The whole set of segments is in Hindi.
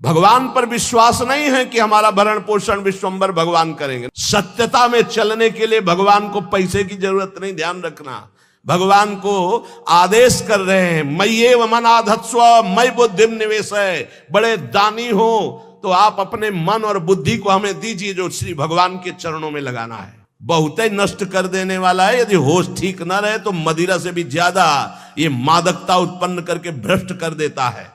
भगवान पर विश्वास नहीं है कि हमारा भरण पोषण विश्वंभर भगवान करेंगे। सत्यता में चलने के लिए भगवान को पैसे की जरूरत नहीं, ध्यान रखना। भगवान को आदेश कर रहे हैं, मय्येव मनाधत्स्व मयि बुद्धिम निवेशय। बड़े दानी हो तो आप अपने मन और बुद्धि को हमें दीजिए, जो श्री भगवान के चरणों में लगाना है। बहुत ही नष्ट कर देने वाला है। यदि होश ठीक न रहे तो मदिरा से भी ज्यादा ये मादकता उत्पन्न करके भ्रष्ट कर देता है,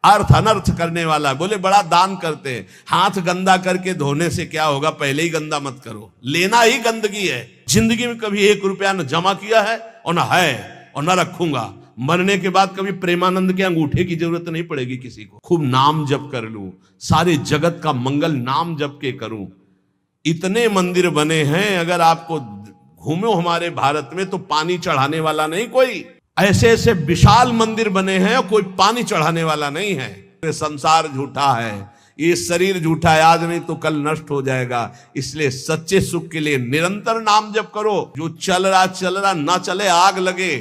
अर्थ अनर्थ करने वाला। बोले बड़ा दान करते हैं, हाथ गंदा करके धोने से क्या होगा, पहले ही गंदा मत करो। लेना ही गंदगी है। जिंदगी में कभी 1 रुपया न जमा किया है और न है और न रखूंगा। मरने के बाद कभी प्रेमानंद के अंगूठे की जरूरत नहीं पड़ेगी किसी को। खूब नाम जप कर लूं, सारे जगत का मंगल नाम जप के करूं। इतने मंदिर बने हैं, अगर आपको घूमो हमारे भारत में तो पानी चढ़ाने वाला नहीं कोई। ऐसे ऐसे विशाल मंदिर बने हैं, कोई पानी चढ़ाने वाला नहीं है। ये संसार झूठा है, ये शरीर झूठा है, आज नहीं तो कल नष्ट हो जाएगा। इसलिए सच्चे सुख के लिए निरंतर नाम जप करो। जो चल रहा ना चले, आग लगे।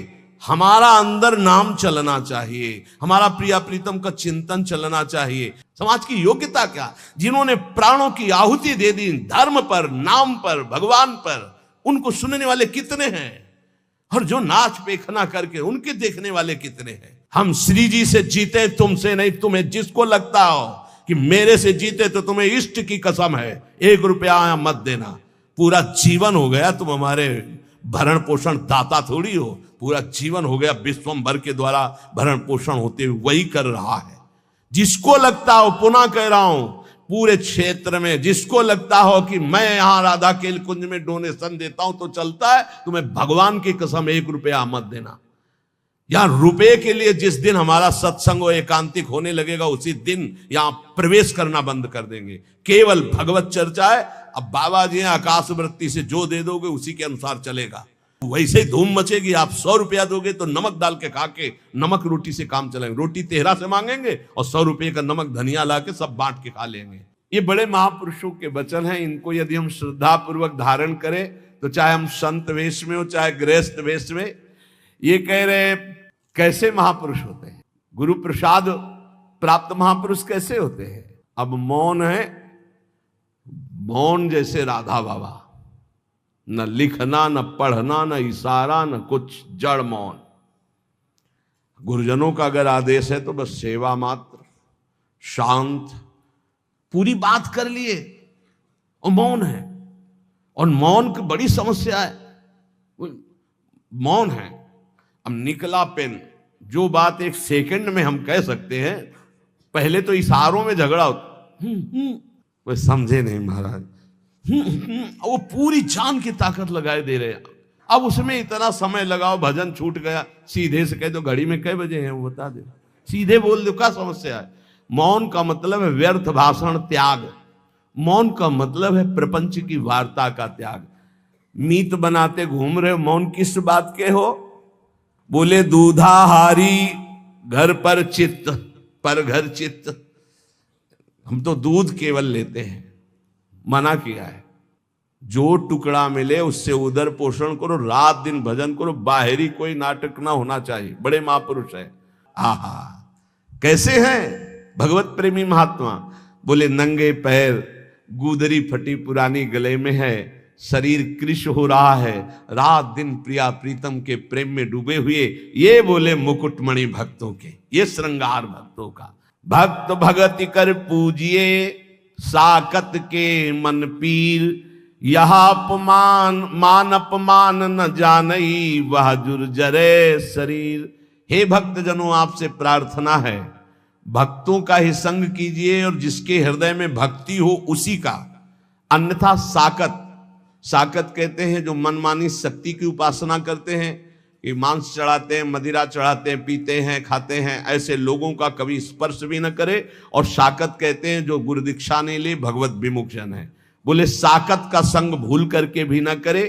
हमारा अंदर नाम चलना चाहिए, हमारा प्रिया प्रीतम का चिंतन चलना चाहिए। समाज की योग्यता क्या, जिन्होंने प्राणों की आहुति दे दी धर्म पर, नाम पर, भगवान पर, उनको सुनने वाले कितने हैं? और जो नाच पेखना करके उनके देखने वाले कितने हैं? हम श्री जी से जीते, तुमसे नहीं। तुम्हें जिसको लगता हो कि मेरे से जीते तो तुम्हें इष्ट की कसम है 1 रुपया मत देना। पूरा जीवन हो गया, तुम हमारे भरण पोषण दाता थोड़ी हो। पूरा जीवन हो गया विश्वंभर के द्वारा भरण पोषण होते हुए वही कर रहा है। जिसको लगता हो, पुनः कह रहा हूं, पूरे क्षेत्र में जिसको लगता हो कि मैं यहां राधा केल कुंज में डोनेशन देता हूं तो चलता है, तुम्हें भगवान की कसम 1 रुपया मत देना। यहां रुपए के लिए जिस दिन हमारा सत्संग और एकांतिक होने लगेगा, उसी दिन यहां प्रवेश करना बंद कर देंगे। केवल भगवत चर्चा है। अब बाबा जी आकाश वृत्ति से जो दे दोगे उसी के अनुसार चलेगा। वैसे ही धूम मचेगी। आप 100 रुपया दोगे तो नमक डाल के खा के नमक रोटी से काम चलाएंगे। रोटी तेहरा से मांगेंगे और 100 रुपये का नमक धनिया ला के सब बांट के खा लेंगे। ये बड़े महापुरुषों के वचन हैं। इनको यदि हम श्रद्धा पूर्वक धारण करें तो चाहे हम संत वेश में हो चाहे गृहस्थ वेश में, ये कह रहे कैसे महापुरुष होते हैं, गुरु प्रसाद प्राप्त महापुरुष कैसे होते हैं। अब मौन है, मौन जैसे राधा बाबा, न लिखना न पढ़ना न इशारा न कुछ, जड़ मौन। गुरुजनों का अगर आदेश है तो बस सेवा मात्र, शांत, पूरी बात कर लिए और मौन है। और मौन की बड़ी समस्या है, मौन है। अब निकला पेन, जो बात 1 सेकंड में हम कह सकते हैं, पहले तो इशारों में झगड़ा होता। वो समझे नहीं महाराज, वो पूरी जान की ताकत लगाए दे रहे। अब उसमें इतना समय लगाओ, भजन छूट गया, सीधे से कह दो घड़ी में कै बजे हैं वो बता दे, सीधे बोल दो, क्या समस्या है। मौन का मतलब है व्यर्थ भाषण त्याग। मौन का मतलब है प्रपंच की वार्ता का त्याग। मीत बनाते घूम रहे हो, मौन किस बात के हो? बोले दूधाहारी घर पर चित्त, पर घर चित्त। हम तो दूध केवल लेते हैं, मना किया है। जो टुकड़ा मिले उससे उदर पोषण करो, रात दिन भजन करो, बाहरी कोई नाटक ना होना चाहिए। बड़े महापुरुष है। आहा, कैसे हैं भगवत प्रेमी महात्मा। बोले नंगे पैर, गुदरी फटी पुरानी गले में है, शरीर कृश हो रहा है, रात दिन प्रिया प्रीतम के प्रेम में डूबे हुए। ये बोले मुकुटमणि भक्तों के, ये श्रृंगार भक्तों का। भक्त भगति कर पूजिए, साकत के मन पीर, यह अपमान मान अपमान न जानई, वह जुर्जरे शरीर। हे भक्त जनों, आपसे प्रार्थना है, भक्तों का ही संग कीजिए और जिसके हृदय में भक्ति हो उसी का। अन्यथा साकत, साकत कहते हैं जो मनमानी शक्ति की उपासना करते हैं, कि मांस चढ़ाते हैं, मदिरा चढ़ाते हैं, पीते हैं, खाते हैं, ऐसे लोगों का कभी स्पर्श भी न करे। और साकत कहते हैं जो गुरु दीक्षा नहीं ले, भगवत विमुख जन है। बोले साकत का संग भूल करके भी न करे।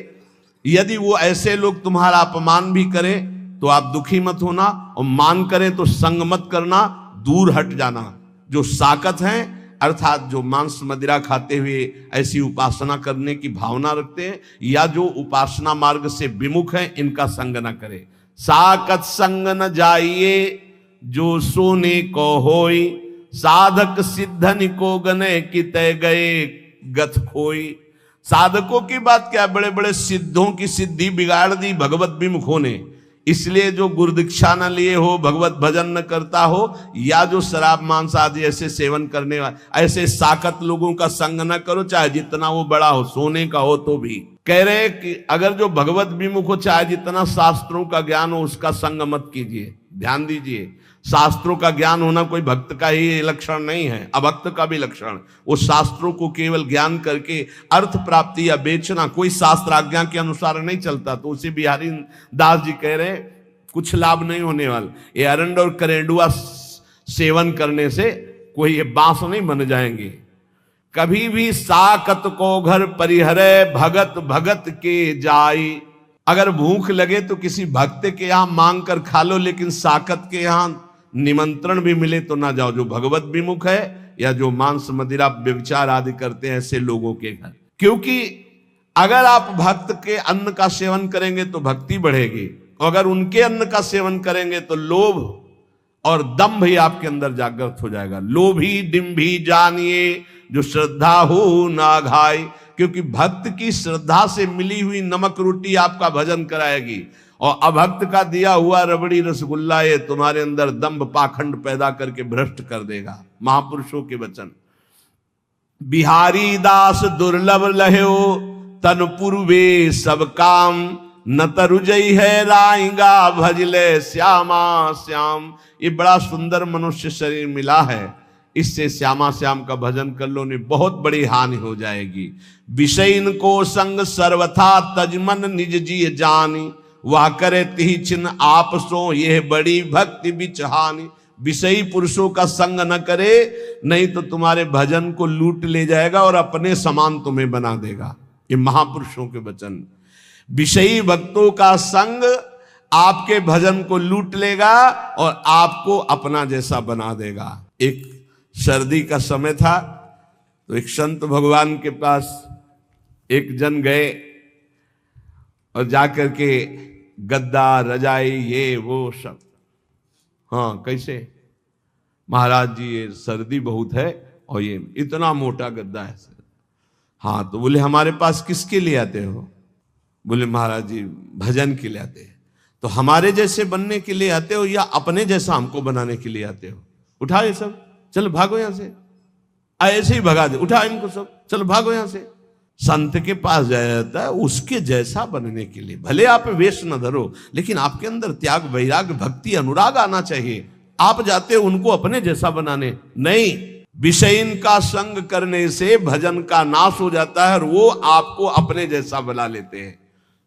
यदि वो ऐसे लोग तुम्हारा अपमान भी करें तो आप दुखी मत होना, और मान करें तो संग मत करना, दूर हट जाना। जो साकत हैं अर्थात जो मांस मदिरा खाते हुए ऐसी उपासना करने की भावना रखते हैं, या जो उपासना मार्ग से विमुख हैं, इनका संग न करे। साकत संग न जाइए, जो सोने को होई, साधक सिद्धन को गने की तय गए गथ खोई। साधकों की बात क्या, बड़े बड़े सिद्धों की सिद्धि बिगाड़ दी भगवत विमुखों ने। इसलिए जो गुरुदीक्षा न लिए हो, भगवत भजन न करता हो, या जो शराब मांस आदि ऐसे सेवन करने वाले, ऐसे साकत लोगों का संग न करो, चाहे जितना वो बड़ा हो, सोने का हो तो भी। कह रहे कि अगर जो भगवत विमुख हो, चाहे जितना शास्त्रों का ज्ञान हो, उसका संग मत कीजिए। ध्यान दीजिए, शास्त्रों का ज्ञान होना कोई भक्त का ही लक्षण नहीं है, अभक्त का भी लक्षण। वो शास्त्रों को केवल ज्ञान करके अर्थ प्राप्ति या बेचना कोई शास्त्र आज्ञा के अनुसार नहीं चलता। तो उसे बिहारी दास जी कह रहे कुछ लाभ नहीं होने वाला। ये अरंड और करेंडुआ सेवन करने से कोई ये बांस नहीं बन जाएंगे। कभी भी साकत को घर परिहरे भगत भगत के जाई। अगर भूख लगे तो किसी भक्त के यहां मांग कर खा लो, लेकिन साकत के यहां निमंत्रण भी मिले तो ना जाओ। जो भगवत विमुख है या जो मांस मदिरा व्यभिचार आदि करते हैं ऐसे लोगों के घर। क्योंकि अगर आप भक्त के अन्न का सेवन करेंगे तो भक्ति बढ़ेगी, अगर उनके अन्न का सेवन करेंगे तो लोभ और दंभ ही आपके अंदर जागृत हो जाएगा। लोभी डिम्भी जानिए जो श्रद्धा हो ना घाई। क्योंकि भक्त की श्रद्धा से मिली हुई नमक रोटी आपका भजन कराएगी, और अभक्त का दिया हुआ रबड़ी रसगुल्ला ये तुम्हारे अंदर दंभ पाखंड पैदा करके भ्रष्ट कर देगा। महापुरुषों के वचन। बिहारी दास दुर्लभ लह्यो तन पूर्वे सब काम, न तरुजई है राइंगा भजले श्यामा श्याम। ये बड़ा सुंदर मनुष्य शरीर मिला है, इससे श्यामा श्याम का भजन कर लो, नहीं बहुत बड़ी हानि हो जाएगी। विषयन को संग सर्वथा तजमन निज जी जानी, वह करे तिहि चिन्ह आप सो यह बड़ी भक्ति बिचहानी। विषयी पुरुषों का संग न करे, नहीं तो तुम्हारे भजन को लूट ले जाएगा और अपने समान तुम्हें बना देगा। ये महापुरुषों के वचन। विषयी भक्तों का संग आपके भजन को लूट लेगा और आपको अपना जैसा बना देगा। एक सर्दी का समय था तो एक संत भगवान के पास एक जन गए और जाकर के गद्दा रजाई ये वो सब, हाँ कैसे महाराज जी ये सर्दी बहुत है और ये इतना मोटा गद्दा है सर। हाँ तो बोले हमारे पास किसके लिए आते हो? बोले महाराज जी भजन के लिए आते हैं। तो हमारे जैसे बनने के लिए आते हो या अपने जैसा हमको बनाने के लिए आते हो? उठाओ ये सब, चलो भागो यहां से। ऐसे ही भगा दे, उठा इनको सब, चलो भागो यहां से। संत के पास जाया जाता है उसके जैसा बनने के लिए। भले आप वेश न धरो, लेकिन आपके अंदर त्याग वैराग्य भक्ति अनुराग आना चाहिए। आप जाते हो उनको अपने जैसा बनाने, नहीं। विषयन का संग करने से भजन का नाश हो जाता है और वो आपको अपने जैसा बना लेते हैं।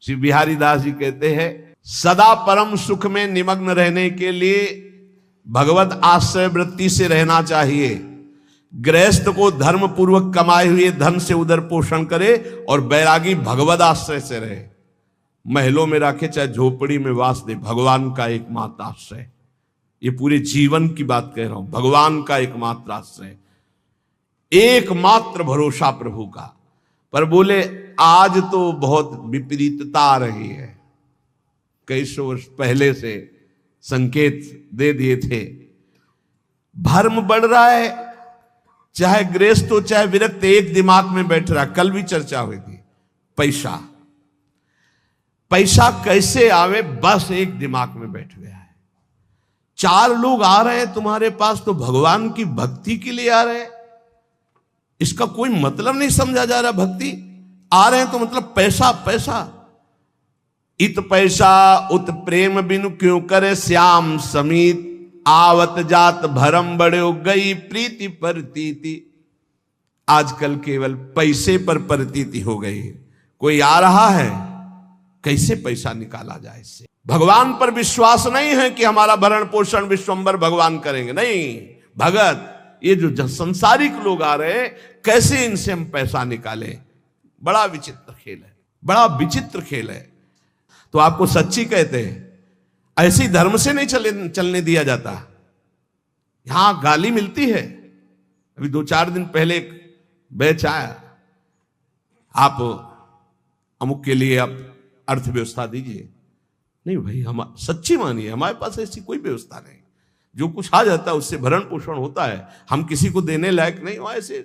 श्री बिहारी दास जी कहते हैं सदा परम सुख में निमग्न रहने के लिए भगवत आश्रय वृत्ति से रहना चाहिए। गृहस्थ को धर्म पूर्वक कमाए हुए धन से उदर पोषण करे और बैरागी भगवत आश्रय से रहे। महलों में रखे चाहे झोपड़ी में वास दे, भगवान का एकमात्र आश्रय। ये पूरे जीवन की बात कह रहा हूं, भगवान का एकमात्र आश्रय, एकमात्र भरोसा प्रभु का। पर बोले आज तो बहुत विपरीतता आ रही है। कई सौ वर्ष पहले से संकेत दे दिए थे। भर्म बढ़ रहा है, चाहे गृहस्थ हो चाहे विरक्त, एक दिमाग में बैठ रहा। कल भी चर्चा हुई थी, पैसा पैसा कैसे आवे, बस एक दिमाग में बैठ गया है। चार लोग आ रहे हैं तुम्हारे पास तो भगवान की भक्ति के लिए आ रहे हैं, इसका कोई मतलब नहीं समझा जा रहा। भक्ति आ रहे हैं तो मतलब पैसा पैसा। इत पैसा उत प्रेम बिनु क्यों करे श्याम समीत, आवत जात भरम बड़े गई प्रीति प्रतीति। आजकल केवल पैसे पर प्रतीति हो गई। कोई आ रहा है, कैसे पैसा निकाला जाए इससे। भगवान पर विश्वास नहीं है कि हमारा भरण पोषण विश्वम्बर भगवान करेंगे, नहीं। भगत ये जो संसारिक लोग आ रहे हैं, कैसे इनसे हम पैसा निकालें। बड़ा विचित्र खेल है, बड़ा विचित्र खेल है। तो आपको सच्ची कहते हैं, ऐसी धर्म से नहीं चलने दिया जाता। यहां गाली मिलती है। अभी 2-4 दिन पहले एक बैच आया, आप अमुक के लिए आप अर्थव्यवस्था दीजिए। नहीं भाई, हम सच्ची मानिए, हमारे पास ऐसी कोई व्यवस्था नहीं। जो कुछ आ जाता है उससे भरण पोषण होता है। हम किसी को देने लायक नहीं हो ऐसे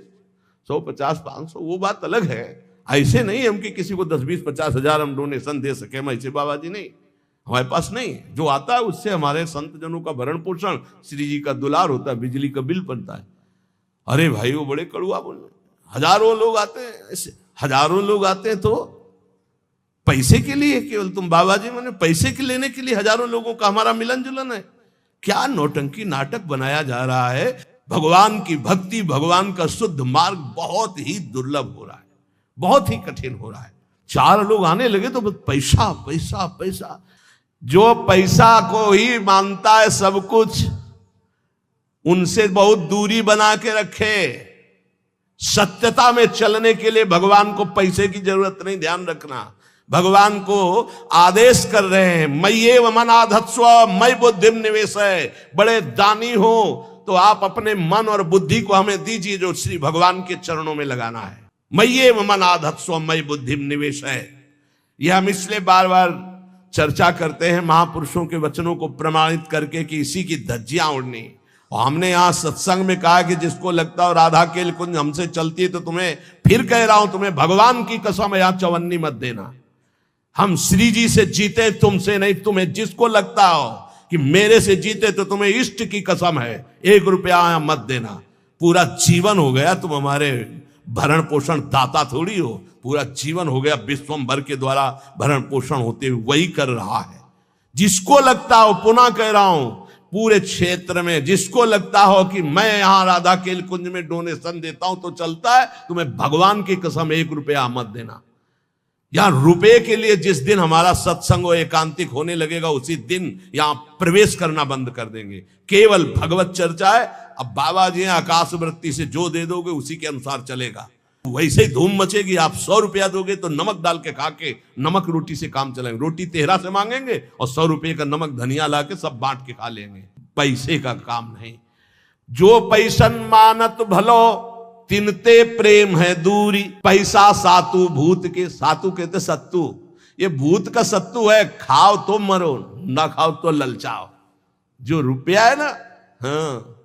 100-50-500 वो बात अलग है। ऐसे नहीं हम कि किसी को 10-20-50 हजार हम डोनेशन दे सके, हम ऐसे बाबा जी नहीं, हमारे पास नहीं। जो आता है उससे हमारे संत जनों का भरण पोषण, श्री जी का दुलार होता है, बिजली का बिल बनता है। अरे भाई वो बड़े कड़ुआ बोल रहे, हजारों लोग आते हैं, ऐसे हजारों लोग आते हैं तो पैसे के लिए केवल तुम बाबा जी मैंने पैसे के लेने के लिए हजारों लोगों का हमारा मिलन जुलन है। क्या नौटंकी नाटक बनाया जा रहा है। भगवान की भक्ति, भगवान का शुद्ध मार्ग बहुत ही दुर्लभ हो रहा है, बहुत ही कठिन हो रहा है। 4 लोग आने लगे तो पैसा पैसा पैसा, जो पैसा को ही मानता है सब कुछ, उनसे बहुत दूरी बना के रखे। सत्यता में चलने के लिए भगवान को पैसे की जरूरत नहीं, ध्यान रखना। भगवान को आदेश कर रहे हैं, मय्येव मनाधत्स्व मयि बुद्धिम निवेशय। बड़े दानी हो तो आप अपने मन और बुद्धि को हमें दीजिए जो श्री भगवान के चरणों में लगाना है। मय्येव मनाधत्स्व मयि बुद्धिम निवेशय। यह हम इसलिए बार बार चर्चा करते हैं महापुरुषों के वचनों को प्रमाणित करके कि इसी की धज्जियां उड़नी। और हमने यहां सत्संग में कहा कि जिसको लगता हो राधा केल कुंज हमसे चलती है तो तुम्हें फिर कह रहा हूं, तुम्हें भगवान की कसम यहां चवन्नी मत देना। हम श्री जी से जीते, तुमसे नहीं। तुम्हें जिसको लगता हो कि मेरे से जीते तो तुम्हें इष्ट की कसम है, 1 रुपया मत देना। पूरा जीवन हो गया तुम हमारे भरण पोषण दाता थोड़ी हो, पूरा जीवन हो गया विश्वम्भर के द्वारा भरण पोषण होते हुए वही कर रहा है। जिसको लगता हो, पुनः कह रहा हूं, पूरे क्षेत्र में जिसको लगता हो कि मैं यहां राधा केल कुंज में डोनेशन देता हूं तो चलता है, तुम्हें भगवान की कसम 1 रुपया मत देना। यहां रुपए के लिए जिस दिन हमारा सत्संग और एकांतिक होने लगेगा उसी दिन यहां प्रवेश करना बंद कर देंगे। केवल भगवत चर्चा है। अब बाबा जी आकाश वृत्ति से जो दे दोगे उसी के अनुसार चलेगा। वैसे ही धूम मचेगी। आप 100 रुपया दोगे तो नमक डाल के खा के नमक रोटी से काम चलाएंगे। रोटी तेहरा से मांगेंगे और 100 रुपये का नमक धनिया ला के सब बांट के खा लेंगे। पैसे का काम नहीं। जो पैसन मानत भलो तिनते प्रेम है दूरी। पैसा सातु भूत के, सातु कहते सत्तू, ये भूत का सत्तू है। खाओ तो मरो, ना खाओ तो ललचाओ। जो रुपया है ना, हाँ,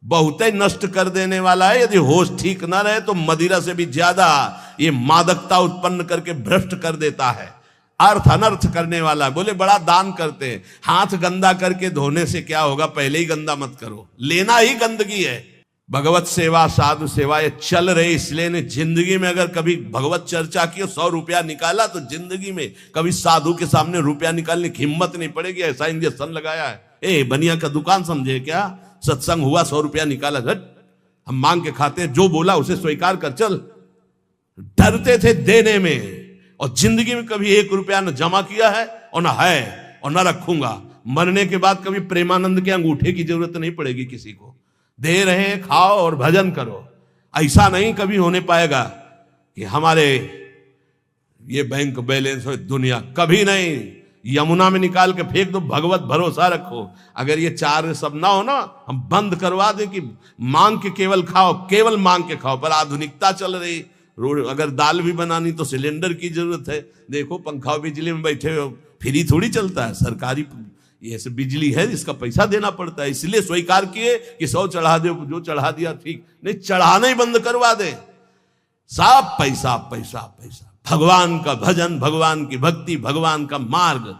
बहुत ही नष्ट कर देने वाला है। यदि होश ठीक ना रहे तो मदिरा से भी ज्यादा ये मादकता उत्पन्न करके भ्रष्ट कर देता है। अर्थ अनर्थ करने वाला है। बोले बड़ा दान करते हैं, हाथ गंदा करके धोने से क्या होगा, पहले ही गंदा मत करो। लेना ही गंदगी है। भगवत सेवा, साधु सेवा ये चल रही, इसलिए ने जिंदगी में अगर कभी भगवत चर्चा की 100 रुपया निकाला तो जिंदगी में कभी साधु के सामने रुपया निकालने की हिम्मत नहीं पड़ेगी। ऐसा इंजेक्शन लगाया है। ए बनिया का दुकान समझे क्या? सत्संग हुआ, 100 रुपया निकाला, झट हम मांग के खाते हैं। जो बोला उसे स्वीकार कर चल। डरते थे देने में, और जिंदगी में कभी 1 रुपया न जमा किया है और न है और न रखूंगा। मरने के बाद कभी प्रेमानंद के अंगूठे की जरूरत नहीं पड़ेगी किसी को। दे रहे हैं, खाओ और भजन करो। ऐसा नहीं कभी होने पाएगा कि हमारे ये बैंक बैलेंस हो, दुनिया कभी नहीं। यमुना में निकाल के फेंक दो, भगवत भरोसा रखो। अगर ये 4 सब ना हो ना, हम बंद करवा दें कि मांग के केवल खाओ, केवल मांग के खाओ। पर आधुनिकता चल रही, अगर दाल भी बनानी तो सिलेंडर की जरूरत है। देखो पंखा बिजली में बैठे हो, फ्री थोड़ी चलता है। सरकारी ये सब बिजली है, इसका पैसा देना पड़ता है। इसलिए स्वीकार किए कि 100 चढ़ा दो, जो चढ़ा दिया ठीक नहीं, चढ़ाना ही बंद करवा दे। सब पैसा पैसा पैसा। भगवान का भजन, भगवान की भक्ति, भगवान का मार्ग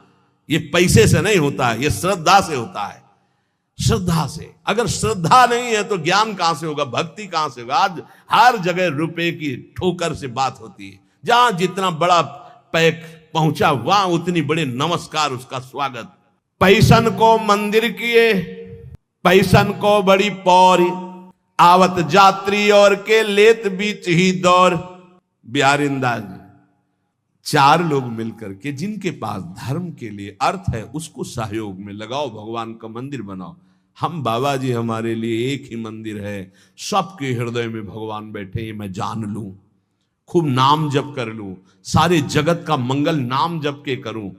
ये पैसे से नहीं होता है, ये श्रद्धा से होता है। श्रद्धा से। अगर श्रद्धा नहीं है तो ज्ञान कहां से होगा, भक्ति कहां से होगा? आज हर जगह रुपए की ठोकर से बात होती है। जहां जितना बड़ा पैक पहुंचा वहां उतनी बड़े नमस्कार, उसका स्वागत। पैसन को मंदिर किए, पैसन को बड़ी पौरी, आवत जात्री और के लेत बीच ही दौर। बिहारिंदा जी 4 लोग मिलकर के, जिनके पास धर्म के लिए अर्थ है उसको सहयोग में लगाओ, भगवान का मंदिर बनाओ। हम बाबा जी हमारे लिए एक ही मंदिर है। सबके हृदय में भगवान बैठे, ये मैं जान लूं, खूब नाम जप कर लूं, सारे जगत का मंगल नाम जप के करूं।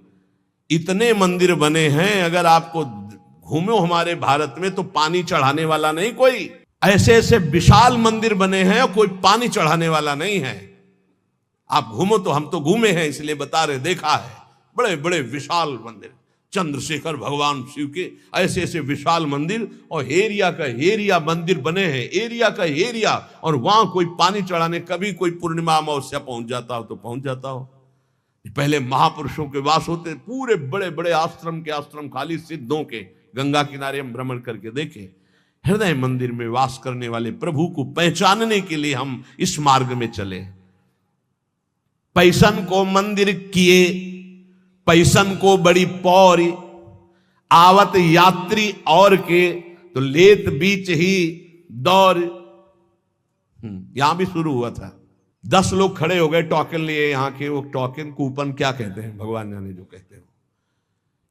इतने मंदिर बने हैं, अगर आपको घूमो हमारे भारत में तो पानी चढ़ाने वाला नहीं कोई। ऐसे ऐसे विशाल मंदिर बने हैं, कोई पानी चढ़ाने वाला नहीं है। आप घूमो तो, हम तो घूमे हैं इसलिए बता रहे, देखा है। बड़े बड़े विशाल मंदिर, चंद्रशेखर भगवान शिव के ऐसे ऐसे विशाल मंदिर, और एरिया का एरिया मंदिर बने हैं, एरिया का एरिया, और वहां कोई पानी चढ़ाने कभी कोई पूर्णिमा अमावस्या पहुंच जाता हो तो पहुंच जाता हो। पहले महापुरुषों के वास होते, पूरे बड़े बड़े आश्रम के आश्रम खाली सिद्धों के, गंगा किनारे हम भ्रमण करके देखे। हृदय मंदिर में वास करने वाले प्रभु को पहचानने के लिए हम इस मार्ग में चले। पैसन को मंदिर किए, पैसन को बड़ी पौरी, आवत यात्री और के तो लेत बीच ही दौर। यहां भी शुरू हुआ था, 10 लोग खड़े हो गए टोकन लिए, यहां के वो टोकन कूपन क्या कहते हैं भगवान जाने जो कहते हैं।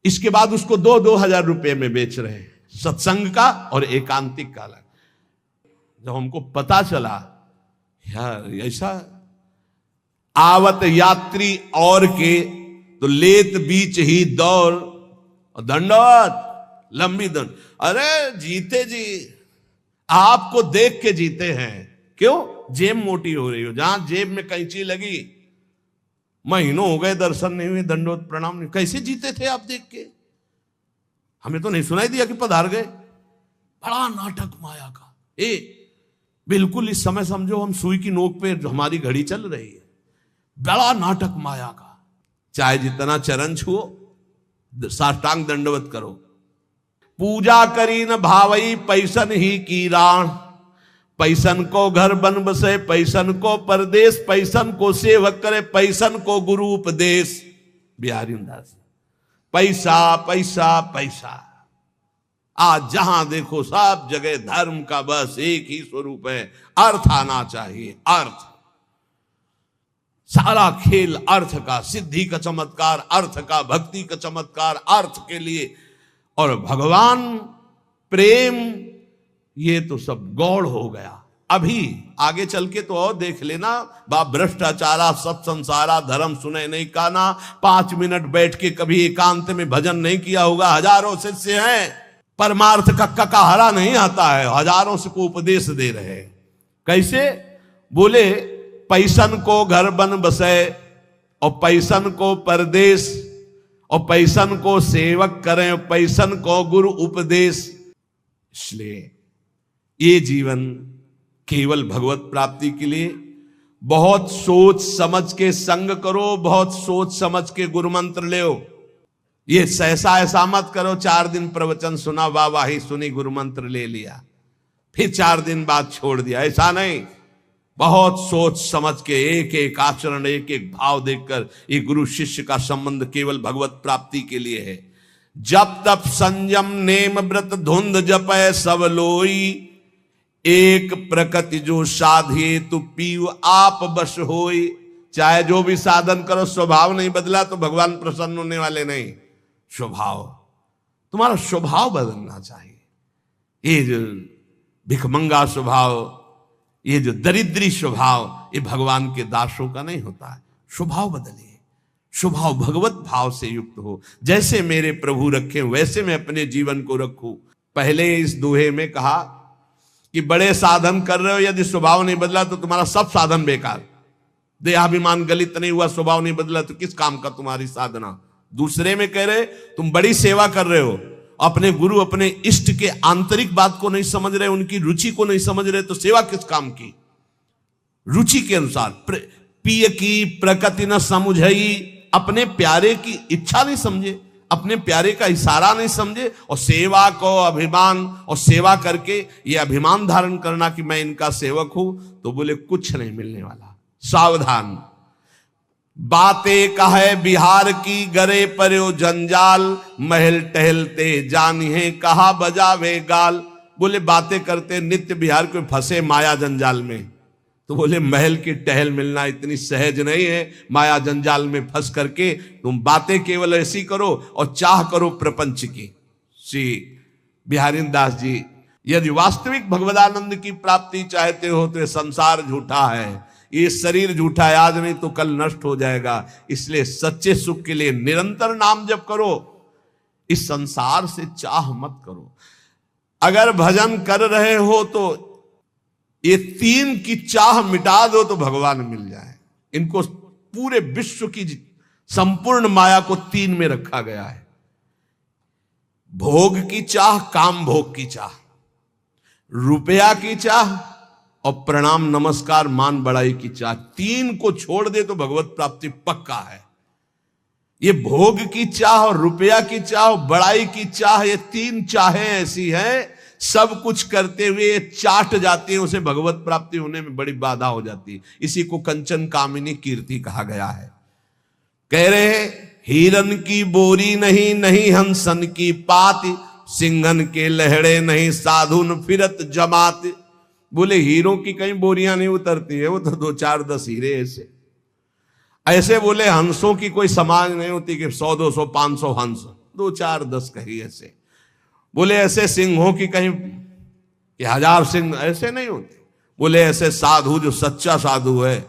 इसके बाद उसको 2-2 हजार रुपए में बेच रहे हैं, सत्संग का और एकांतिक का अलग। जब हमको पता चला यार ऐसा, आवत यात्री और के तो लेत बीच ही दौड़, और दंडवत लंबी दंड। अरे जीते जी आपको देख के जीते हैं, क्यों? जेब मोटी हो रही हो, जहां जेब में कैंची लगी, महीनों हो गए दर्शन नहीं हुए, दंडवत प्रणाम नहीं। कैसे जीते थे आप देख के? हमें तो नहीं सुनाई दिया कि पधार गए। बड़ा नाटक माया का। बिल्कुल इस समय समझो हम सुई की नोक पे हमारी घड़ी चल रही है। बड़ा नाटक माया का। चाहे जितना चरण छुओ, साष्टांग दंडवत करो। पूजा करी न भावई पैसन ही की राण, पैसन को घर बन बसे, पैसन को परदेश, पैसन को सेवक करे, पैसन को गुरु उपदेश। बिहारी दास, पैसा पैसा पैसा। आज जहां देखो सब जगह धर्म का बस एक ही स्वरूप है, अर्थ आना चाहिए। अर्थ, सारा खेल अर्थ का, सिद्धि का चमत्कार अर्थ का, भक्ति का चमत्कार अर्थ के लिए। और भगवान प्रेम, ये तो सब गौड़ हो गया। अभी आगे चल के तो और देख लेना, बाप भ्रष्टाचारा सब संसारा, धर्म सुने नहीं काना, 5 मिनट बैठ के कभी एकांत में भजन नहीं किया होगा। हजारों शिष्य हैं, परमार्थ का कहारा नहीं आता है, हजारों से को उपदेश दे रहे हैं। कैसे? बोले पैसन को घर बन बसे, और पैसन को परदेश, और पैसन को सेवक करें, पैसन को गुरु उपदेश। इसलिए ये जीवन केवल भगवत प्राप्ति के लिए बहुत सोच समझ के संग करो, बहुत सोच समझ के गुरु मंत्र ले। ये सहसा ऐसा मत करो, 4 दिन प्रवचन सुना, वाह सुनी, गुरु मंत्र ले लिया, फिर 4 दिन बाद छोड़ दिया। ऐसा नहीं, बहुत सोच समझ के एक एक आचरण, एक एक भाव देखकर। ये गुरु शिष्य का संबंध केवल भगवत प्राप्ति के लिए है। जब तप संयम नेम व्रत धुंध जपय सब लोई, एक प्रकृति जो साधे तु पीव आप बस होई। चाहे जो भी साधन करो, स्वभाव नहीं बदला तो भगवान प्रसन्न होने वाले नहीं। स्वभाव, तुम्हारा स्वभाव बदलना चाहिए। ये जो भिखमंगा स्वभाव, ये जो दरिद्री स्वभाव, ये भगवान के दासों का नहीं होता है। स्वभाव बदलिए, स्वभाव भगवत भाव से युक्त हो। जैसे मेरे प्रभु रखे वैसे मैं अपने जीवन को रखूं। पहले इस दोहे में कहा कि बड़े साधन कर रहे हो, यदि स्वभाव नहीं बदला तो तुम्हारा सब साधन बेकार। देहाभिमान गलित नहीं हुआ, स्वभाव नहीं बदला तो किस काम का तुम्हारी साधना। दूसरे में कह रहे तुम बड़ी सेवा कर रहे हो, अपने गुरु अपने इष्ट के आंतरिक बात को नहीं समझ रहे, उनकी रुचि को नहीं समझ रहे, तो सेवा किस काम की। रुचि के अनुसार पिय की प्रकृति न समझई, अपने प्यारे की इच्छा नहीं समझे, अपने प्यारे का इशारा नहीं समझे, और सेवा को अभिमान, और सेवा करके ये अभिमान धारण करना कि मैं इनका सेवक हूं, तो बोले कुछ नहीं मिलने वाला। सावधान, बातें कहे बिहार की गरे पर्यो जंजाल, महल टहलते जानिए कहा बजावे गाल। बोले बातें करते नित्य बिहार को फंसे माया जंजाल में, तो बोले महल की टहल मिलना इतनी सहज नहीं है। माया जंजाल में फंस करके तुम बातें केवल ऐसी करो और चाह करो प्रपंच की। श्री बिहारी दास जी, यदि वास्तविक भगवदानंद की प्राप्ति चाहते हो तो ये संसार झूठा है, ये शरीर झूठा है, आज नहीं तो कल नष्ट हो जाएगा। इसलिए सच्चे सुख के लिए निरंतर नाम जप करो, इस संसार से चाह मत करो। अगर भजन कर रहे हो तो ये 3 की चाह मिटा दो तो भगवान मिल जाए। इनको पूरे विश्व की संपूर्ण माया को 3 में रखा गया है। भोग की चाह, काम भोग की चाह, रुपया की चाह और प्रणाम नमस्कार मान बड़ाई की चाह, तीन को छोड़ दे तो भगवत प्राप्ति पक्का है। ये भोग की चाह और रुपया की चाह और बड़ाई की चाह, ये तीन चाहें ऐसी हैं, सब कुछ करते हुए चाट जाती है, उसे भगवत प्राप्ति होने में बड़ी बाधा हो जाती है। इसी को कंचन कामिनी कीर्ति कहा गया है। कह रहे हैं हिरन की बोरी नहीं, नहीं हंसन की पाती, सिंघन के लहड़े नहीं, साधुन फिरत जमात। बोले हीरों की कहीं बोरियां नहीं उतरती है, वो तो 2-4-10 हीरे ऐसे। ऐसे बोले हंसों की कोई समाज नहीं होती कि 100-200-500 हंस, 2-4-10 कहीं ऐसे। बोले ऐसे सिंहों की कहीं कि 1000 सिंह, ऐसे नहीं होते। बोले ऐसे साधु जो सच्चा साधु है,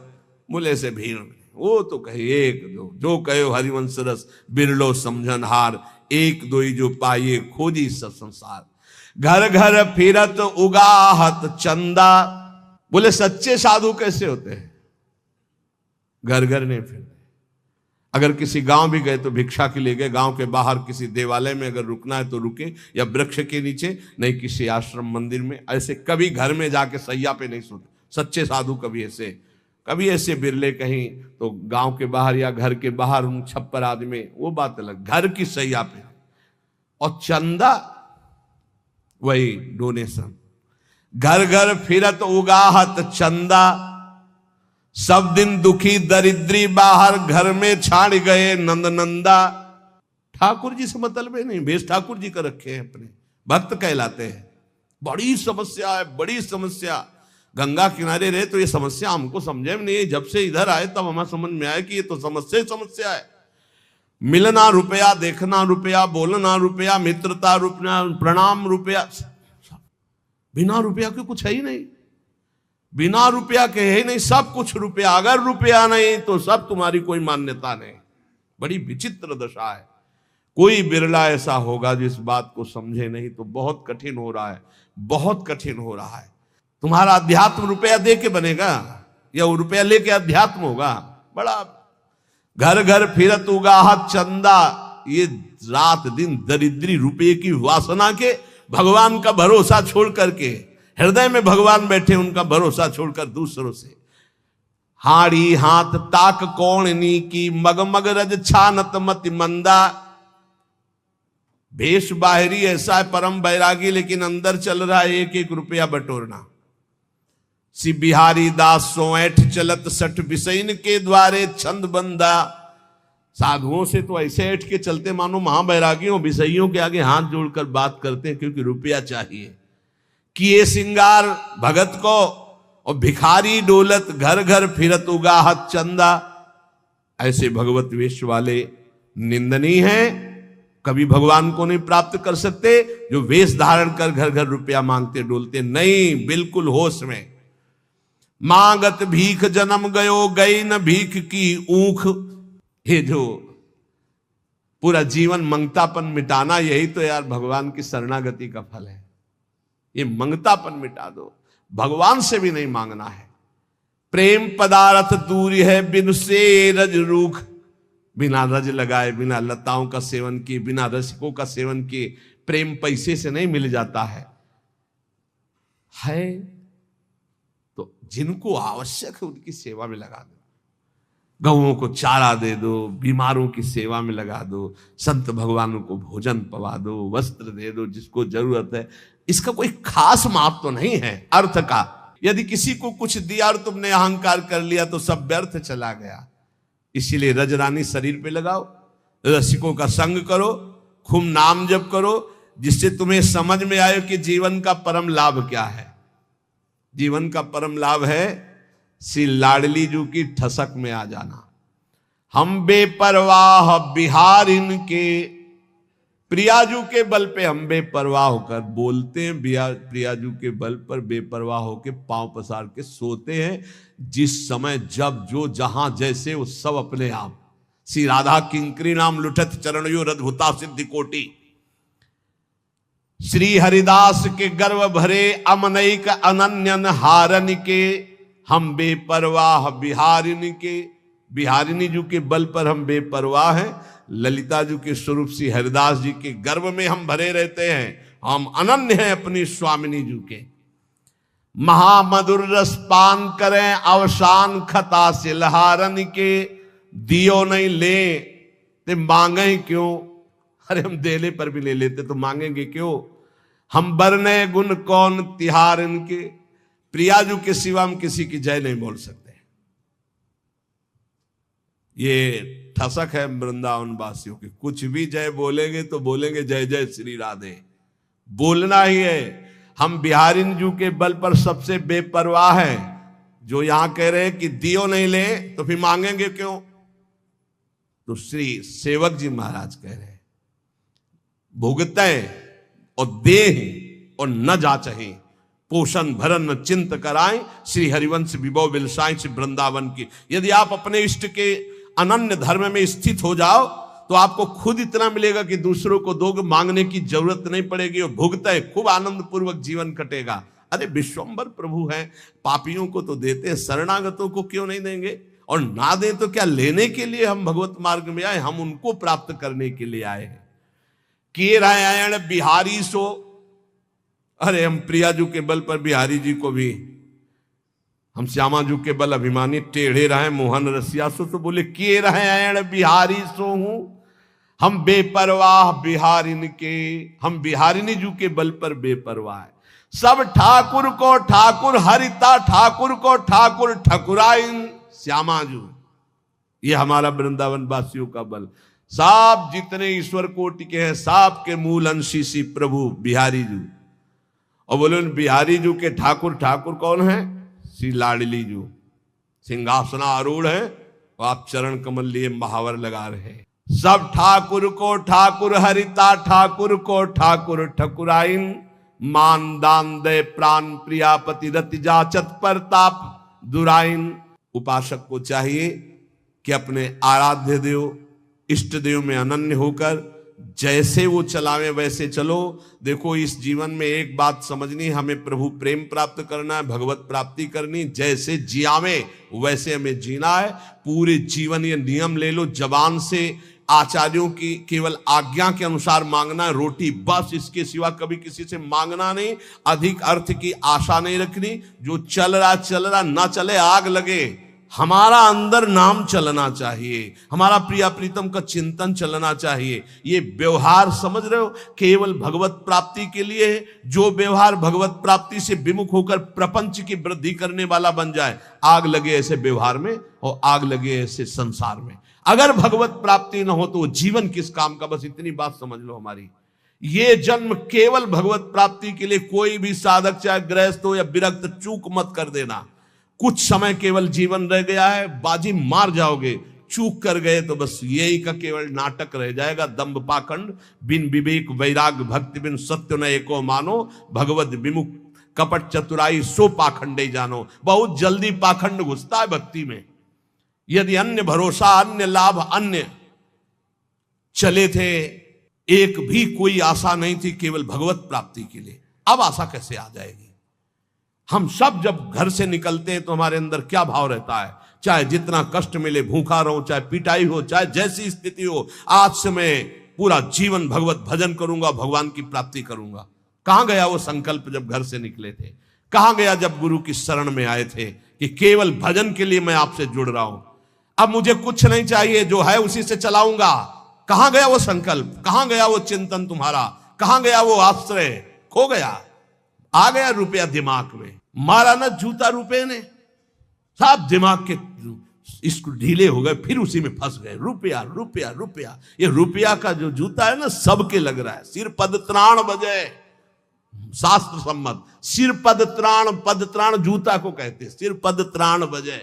बोले ऐसे भीड़ में, वो तो कहे एक दो, जो कहे हरिवंश रस बिरलो समझन हार, एक दो ही जो पाइए खोजी संसार। घर घर फिरत उगाहत चंदा। बोले सच्चे साधु कैसे होते हैं? घर घर नहीं फिरते। अगर किसी गांव भी गए तो भिक्षा के लिए गए, गांव के बाहर किसी देवालय में अगर रुकना है तो रुके, या वृक्ष के नीचे, नहीं किसी आश्रम मंदिर में। ऐसे कभी घर में जाके सैया पे नहीं सोते सच्चे साधु। कभी ऐसे बिरले कहीं तो गांव के बाहर या घर के बाहर छप्पर आदमी, वो बात अलग, घर की सैया पे। और चंदा वही डोनेशन। घर घर फिरत उगाहत चंदा, सब दिन दुखी दरिद्री बाहर, घर में छाड़ गए नंद नंदा। ठाकुर जी से मतलब नहीं, भेष ठाकुर जी का रखे हैं, अपने भक्त कहलाते हैं। बड़ी समस्या है, बड़ी समस्या। गंगा किनारे रहे तो ये समस्या हमको समझे में नहीं, जब से इधर आए तब हमें समझ में आया कि ये तो समस्या है। मिलना रुपया, देखना रुपया, बोलना रुपया, मित्रता रुपया, प्रणाम रुपया। बिना रुपया के कुछ है ही नहीं, बिना रुपया के है ही नहीं, सब कुछ रुपया। अगर रुपया नहीं तो सब तुम्हारी कोई मान्यता नहीं। बड़ी विचित्र दशा है। कोई बिरला ऐसा होगा जो इस बात को समझे नहीं, तो बहुत कठिन हो रहा है, बहुत कठिन हो रहा है। तुम्हारा अध्यात्म रुपया दे के बनेगा या वो रुपया लेके अध्यात्म होगा? बड़ा घर घर फिरत उगाहत चंदा। ये रात दिन दरिद्री रुपये की वासना के भगवान का भरोसा छोड़ करके, हृदय में भगवान बैठे, उनका भरोसा छोड़कर दूसरों से। हाड़ी हाथ ताक कौड़नी की, मगमग रज छानत मति मंदा। भेष बाहरी ऐसा है परम बैरागी, लेकिन अंदर चल रहा है 1-1 रुपया बटोरना। सी बिहारी दास सो ऐठ चलत सठ बिसैन के द्वारे छंद बंदा। साधुओं से तो ऐसे ऐठ के चलते मानो महाबैरागियों बिसैयों के आगे हाथ जोड़कर बात करते हैं, क्योंकि रुपया चाहिए। किए सिंगार भगत को, और भिखारी डोलत घर घर फिरत उगाहत चंदा। ऐसे भगवत वेश वाले निंदनीय हैं, कभी भगवान को नहीं प्राप्त कर सकते। जो वेश धारण कर घर घर रुपया मांगते डोलते नहीं, बिल्कुल होश में। मांगत भीख जन्म गयो, गई न भीख की ऊख। ये जो पूरा जीवन मंगतापन मिटाना, यही तो यार भगवान की शरणागति का फल है। ये मंगतापन मिटा दो, भगवान से भी नहीं मांगना है। प्रेम पदार्थ दूर है बिन से रज रूख। बिना रज लगाए, बिना लताओं का सेवन किए, बिना रसिकों का सेवन किए प्रेम पैसे से नहीं मिल जाता है। तो जिनको आवश्यक है उनकी सेवा में लगा दो, गौओं को चारा दे दो, बीमारों की सेवा में लगा दो, संत भगवानों को भोजन पवा दो, वस्त्र दे दो जिसको जरूरत है। इसका कोई खास महत्व तो नहीं है अर्थ का। यदि किसी को कुछ दिया और तुमने अहंकार कर लिया तो सब व्यर्थ चला गया। इसीलिए रजरानी शरीर पे लगाओ, रसिकों का संग करो, खूब नाम जप करो, जिससे तुम्हें समझ में आए कि जीवन का परम लाभ क्या है। जीवन का परम लाभ है श्री लाडली जू की ठसक में आ जाना। हम बेपरवाह बिहारिन के, प्रियाजू के बल पे हम बेपरवाह होकर बोलते हैं, प्रियाजू के बल पर बेपरवाह होकर पांव पसार के सोते हैं। जिस समय जब जो जहां जैसे वो सब अपने आप। श्री राधा किंकरी नाम लुठत चरणयो रद्भुता सिद्धि कोटि। श्री हरिदास के गर्व भरे अमनैक अनन्यन हारन के, हम बेपरवाह बिहारिनी के। बिहारिनी जू के बल पर हम बेपरवाह हैं, ललिता जी के स्वरूप श्री हरिदास जी के गर्भ में हम भरे रहते हैं। हम अनन्य हैं अपनी स्वामिनी जी के। महामधुर रस पान करें अवसान खता से लहारन के, दियो नहीं ले ते मांगे क्यों। अरे हम देने पर भी ले लेते तो मांगेंगे क्यों। हम बरने गुण कौन तिहार इनके, प्रियाजू के सिवा हम किसी की जय नहीं बोल सकते। ये ठसक है वृंदावन वासियों की, कुछ भी जय बोलेंगे तो बोलेंगे जय जय श्री राधे, बोलना ही है। हम बिहारी जू के बल पर सबसे बेपरवाह हैं, जो यहां कह रहे हैं कि दियो नहीं ले तो फिर मांगेंगे क्यों। तो श्री सेवक जी महाराज कह रहे हैं भुगतें और दें और न जाचहें, पोषण भरन न चिंत कराएं, श्री हरिवंश विभव बिलसाएं श्री वृंदावन की। यदि आप अपने इष्ट के अनन्य धर्म में स्थित हो जाओ तो आपको खुद इतना मिलेगा कि दूसरों को दोगे, मांगने की जरूरत नहीं पड़ेगी और भुगते खूब आनंद पूर्वक जीवन कटेगा। अरे विश्वंभर प्रभु हैं, पापियों को तो देते हैं, शरणागतों को क्यों नहीं देंगे। और ना दें तो क्या, लेने के लिए हम भगवत मार्ग में आए, हम उनको प्राप्त करने के लिए आए हैं। किए रायण बिहारी सो, अरे हम प्रियाजू के बल पर बिहारी जी को भी, हम श्यामाजू के बल अभिमानी टेढ़े रहे मोहन रसिया सो, तो बोले किए रायण बिहारी सो हूं, हम बेपरवाह बिहारिन के, हम बिहारिनी जू के बल पर बेपरवाह है। सब ठाकुर को ठाकुर हरिता, ठाकुर को ठाकुर ठकुराइन श्यामाजू, ये हमारा वृंदावन वासियों का बल। साब जितने ईश्वर कोटि के हैं, साब के मूल अंशी श्री प्रभु बिहारी जू। और बोले बिहारी जू के ठाकुर, ठाकुर कौन है, श्री लाडली जू सिंहासना आरूढ़ है और आप चरण कमल लिए महावर लगा रहे हैं। सब ठाकुर को ठाकुर हरिता, ठाकुर को ठाकुर ठकुराइन, मान दान दे प्राण प्रियापति रति जाचत परताप दुराइन। उपासक को चाहिए कि अपने आराध्य देव इष्ट देव में अनन्य होकर जैसे वो चलावे वैसे चलो। देखो इस जीवन में एक बात समझनी, हमें प्रभु प्रेम प्राप्त करना है, भगवत प्राप्ति करनी, जैसे जियावे वैसे हमें जीना है। पूरे जीवन ये नियम ले लो, जबान से आचार्यों की केवल आज्ञा के अनुसार मांगना है, रोटी बस, इसके सिवा कभी किसी से मांगना नहीं, अधिक अर्थ की आशा नहीं रखनी। जो चल रहा ना चले, आग लगे, हमारा अंदर नाम चलना चाहिए, हमारा प्रिया प्रीतम का चिंतन चलना चाहिए। ये व्यवहार समझ रहे हो, केवल भगवत प्राप्ति के लिए है। जो व्यवहार भगवत प्राप्ति से विमुख होकर प्रपंच की वृद्धि करने वाला बन जाए, आग लगे ऐसे व्यवहार में और आग लगे ऐसे संसार में। अगर भगवत प्राप्ति न हो तो जीवन किस काम का, बस इतनी बात समझ लो हमारी। ये जन्म केवल भगवत प्राप्ति के लिए, कोई भी साधक चाहे गृहस्थ हो या विरक्त, चूक मत कर देना। कुछ समय केवल जीवन रह गया है, बाजी मार जाओगे, चूक कर गए तो बस यही का केवल नाटक रह जाएगा। दंभ पाखंड बिन विवेक वैराग भक्ति बिन सत्य न एको मानो, भगवत विमुख कपट चतुराई सो पाखंडे जानो। बहुत जल्दी पाखंड घुसता है भक्ति में। यदि अन्य भरोसा, अन्य लाभ, अन्य चले थे, एक भी कोई आशा नहीं थी केवल भगवत प्राप्ति के लिए, अब आशा कैसे आ जाएगी। हम सब जब घर से निकलते हैं तो हमारे अंदर क्या भाव रहता है, चाहे जितना कष्ट मिले, भूखा रहूं, चाहे पिटाई हो, चाहे जैसी स्थिति हो, आज से मैं पूरा जीवन भगवत भजन करूंगा, भगवान की प्राप्ति करूंगा। कहां गया वो संकल्प जब घर से निकले थे? कहां गया जब गुरु की शरण में आए थे कि केवल भजन के लिए मैं आपसे जुड़ रहा हूं, अब मुझे कुछ नहीं चाहिए, जो है उसी से चलाऊंगा। कहां गया वो संकल्प, कहां गया वो चिंतन तुम्हारा, कहां गया वो आश्रय? खो गया। आ गया रुपया दिमाग में, मारा ना जूता रुपये ने, सब दिमाग के इसको ढीले हो गए, फिर उसी में फंस गए। रुपया रुपया रुपया, ये रुपया का जो जूता है ना, सबके लग रहा है। सिर पद त्राण बजे, शास्त्र सम्मत सिर पद त्राण जूता को कहते, सिर पद त्राण बजे।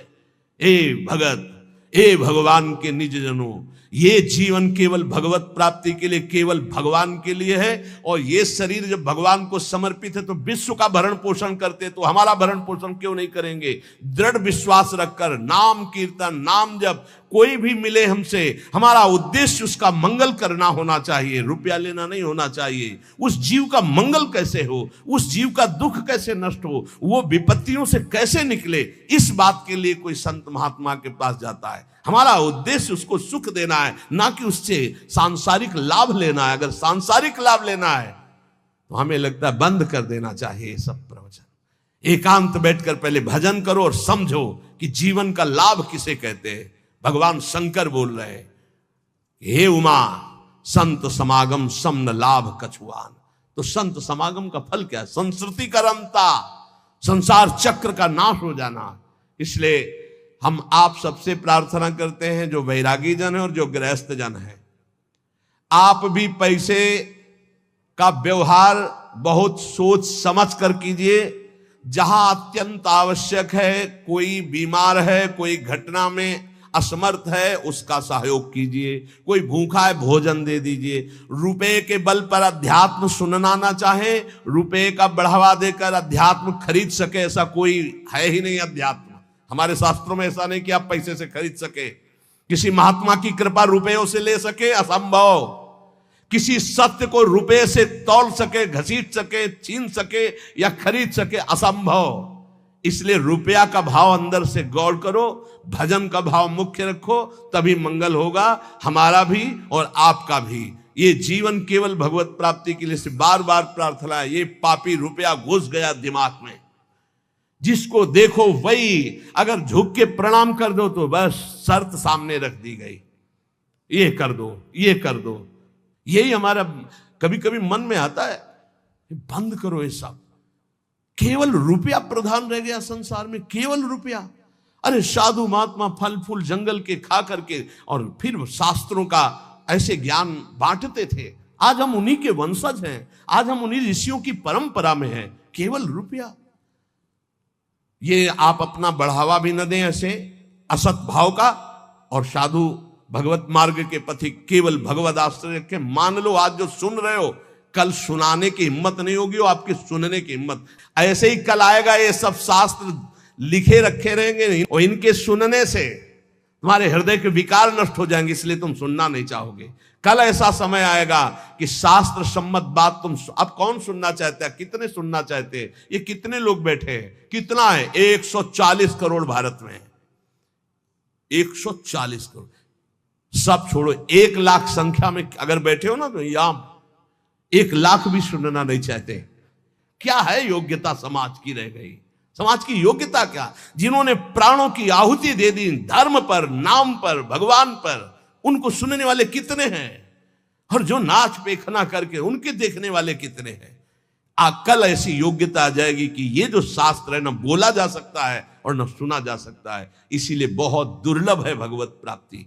ए भगत, ए भगवान के निज जनों, ये जीवन केवल भगवत प्राप्ति के लिए, केवल भगवान के लिए है। और ये शरीर जब भगवान को समर्पित है तो विश्व का भरण पोषण करते, तो हमारा भरण पोषण क्यों नहीं करेंगे? दृढ़ विश्वास रखकर नाम कीर्तन, नाम जप, कोई भी मिले हमसे, हमारा उद्देश्य उसका मंगल करना होना चाहिए, रुपया लेना नहीं होना चाहिए। उस जीव का मंगल कैसे हो, उस जीव का दुख कैसे नष्ट हो, वो विपत्तियों से कैसे निकले, इस बात के लिए कोई संत महात्मा के पास जाता है। हमारा उद्देश्य उसको सुख देना है, ना कि उससे सांसारिक लाभ लेना है। अगर सांसारिक लाभ लेना है तो हमें लगता है बंद कर देना चाहिए ये सब प्रवचन। एकांत बैठकर पहले भजन करो और समझो कि जीवन का लाभ किसे कहते हैं। भगवान शंकर बोल रहे हैं, हे उमा संत समागम समन लाभ कछुआन। तो संत समागम का फल क्या है? संस्कृति का रमता, संसार चक्र का नाश हो जाना। इसलिए हम आप सबसे प्रार्थना करते हैं, जो वैरागी जन है और जो गृहस्थ जन है, आप भी पैसे का व्यवहार बहुत सोच समझ कर कीजिए। जहां अत्यंत आवश्यक है, कोई बीमार है, कोई घटना में असमर्थ है, उसका सहयोग कीजिए। कोई भूखा है, भोजन दे दीजिए। रुपए के बल पर अध्यात्म सुनना ना चाहे, रुपए का बढ़ावा देकर अध्यात्म खरीद सके, ऐसा कोई है ही नहीं। अध्यात्म हमारे शास्त्रों में ऐसा नहीं कि आप पैसे से खरीद सके। किसी महात्मा की कृपा रुपयों से ले सके, असंभव। किसी सत्य को रुपए से तौल सके, घसीट सके, छीन सके या खरीद सके, असंभव। इसलिए रुपया का भाव अंदर से गौर करो, भजन का भाव मुख्य रखो, तभी मंगल होगा, हमारा भी और आपका भी। ये जीवन केवल भगवत प्राप्ति के लिए से बार बार प्रार्थना है। ये पापी रुपया घुस गया दिमाग में, जिसको देखो वही अगर झुक के प्रणाम कर दो तो बस शर्त सामने रख दी गई, ये कर दो, ये कर दो। यही हमारा कभी कभी मन में आता है, बंद करो ये सब। केवल रुपया प्रधान रह गया संसार में, केवल रुपया। अरे साधु महात्मा फल फूल जंगल के खा करके और फिर शास्त्रों का ऐसे ज्ञान बांटते थे। आज हम उन्हीं के वंशज हैं, आज हम उन्हीं ऋषियों की परंपरा में हैं। केवल रुपया, ये आप अपना बढ़ावा भी न दें ऐसे असत भाव का। और साधु भगवत मार्ग के पथिक केवल भगवत आश्रय रखें। मान लो आज जो सुन रहे हो, कल सुनाने की हिम्मत नहीं होगी, और आपके सुनने की हिम्मत। ऐसे ही कल आएगा, ये सब शास्त्र लिखे रखे रहेंगे और इनके सुनने से तुम्हारे हृदय के विकार नष्ट हो जाएंगे, इसलिए तुम सुनना नहीं चाहोगे। कल ऐसा समय आएगा कि शास्त्र सम्मत बात तुम अब कौन सुनना चाहते हैं, कितने सुनना चाहते हैं? ये कितने लोग बैठे हैं? कितना है? 140 करोड़ भारत में, 140 करोड़। सब छोड़ो, 1 लाख संख्या में अगर बैठे हो ना, तो यहां 1 लाख भी सुनना नहीं चाहते। क्या है योग्यता समाज की रह गई? समाज की योग्यता क्या? जिन्होंने प्राणों की आहुति दे दी धर्म पर, नाम पर, भगवान पर, उनको सुनने वाले कितने हैं? और जो नाच पेखना करके उनके देखने वाले कितने हैं? कल ऐसी योग्यता आ जाएगी कि ये जो शास्त्र है, ना बोला जा सकता है और ना सुना जा सकता है। इसीलिए बहुत दुर्लभ है भगवत प्राप्ति।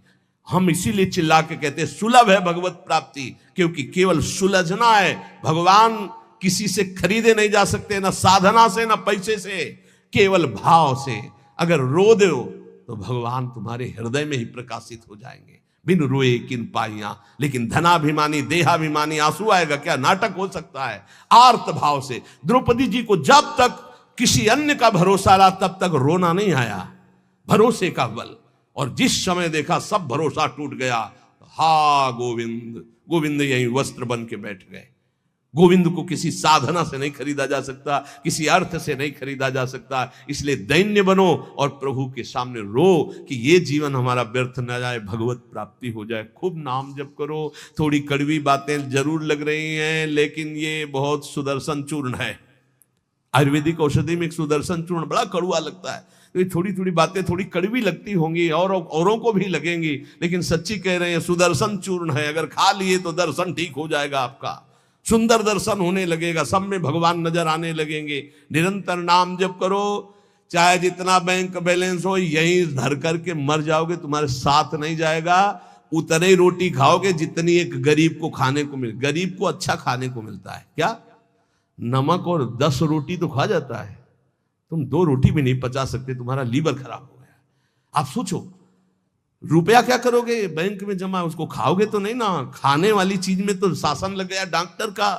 हम इसीलिए चिल्ला के कहते हैं सुलभ है भगवत प्राप्ति, क्योंकि केवल सुलझना है। भगवान किसी से खरीदे नहीं जा सकते, ना साधना से, ना पैसे से, केवल भाव से। अगर रो दो तो भगवान तुम्हारे हृदय में ही प्रकाशित हो जाएंगे। बिन रोए किन पाइया, लेकिन धनाभिमानी देहाभिमानी आंसू आएगा क्या? नाटक हो सकता है। आर्त भाव से द्रौपदी जी को जब तक किसी अन्य का भरोसा रहा, तब तक रोना नहीं आया, भरोसे का बल। और जिस समय देखा सब भरोसा टूट गया, हा गोविंद, गोविंद यही वस्त्र बन के बैठ गए। गोविंद को किसी साधना से नहीं खरीदा जा सकता, किसी अर्थ से नहीं खरीदा जा सकता। इसलिए दैन्य बनो और प्रभु के सामने रो कि ये जीवन हमारा व्यर्थ न जाए, भगवत प्राप्ति हो जाए। खूब नाम जप करो। थोड़ी कड़वी बातें जरूर लग रही हैं, लेकिन ये बहुत सुदर्शन चूर्ण है। आयुर्वेदिक औषधि में एक सुदर्शन चूर्ण बड़ा कड़वा लगता है। तो ये थोड़ी थोड़ी बातें थोड़ी कड़वी लगती होंगी और औरों को भी लगेंगी, लेकिन सच्ची कह रहे हैं, सुदर्शन चूर्ण है। अगर खा लिए तो दर्शन ठीक हो जाएगा आपका, सुंदर दर्शन होने लगेगा, सब में भगवान नजर आने लगेंगे। निरंतर नाम जप करो, चाहे जितना बैंक बैलेंस हो यहीं धर करके मर जाओगे, तुम्हारे साथ नहीं जाएगा। उतने ही रोटी खाओगे जितनी एक गरीब को खाने को मिल। गरीब को अच्छा खाने को मिलता है क्या? नमक और 10 रोटी तो खा जाता है, तुम 2 रोटी भी नहीं पचा सकते, तुम्हारा लीवर खराब हो गया। आप सोचो, रुपया क्या करोगे? बैंक में जमा, उसको खाओगे तो नहीं ना। खाने वाली चीज में तो शासन लग गया डॉक्टर का।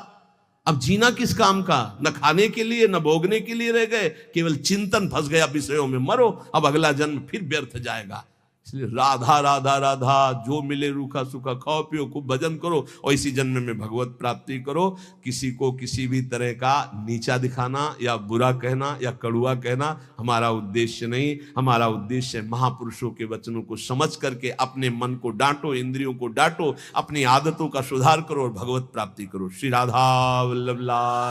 अब जीना किस काम का? न खाने के लिए न भोगने के लिए रह गए, केवल चिंतन फंस गया विषयों में। मरो, अब अगला जन्म फिर व्यर्थ जाएगा। इसलिए राधा राधा राधा, जो मिले रूखा सूखा खाओ पियो, खूब भजन करो और इसी जन्म में भगवत प्राप्ति करो। किसी को किसी भी तरह का नीचा दिखाना या बुरा कहना या कड़ुआ कहना हमारा उद्देश्य नहीं। हमारा उद्देश्य महापुरुषों के वचनों को समझ करके अपने मन को डांटो, इंद्रियों को डांटो, अपनी आदतों का सुधार करो और भगवत प्राप्ति करो। श्री राधा वल्लभ लाल।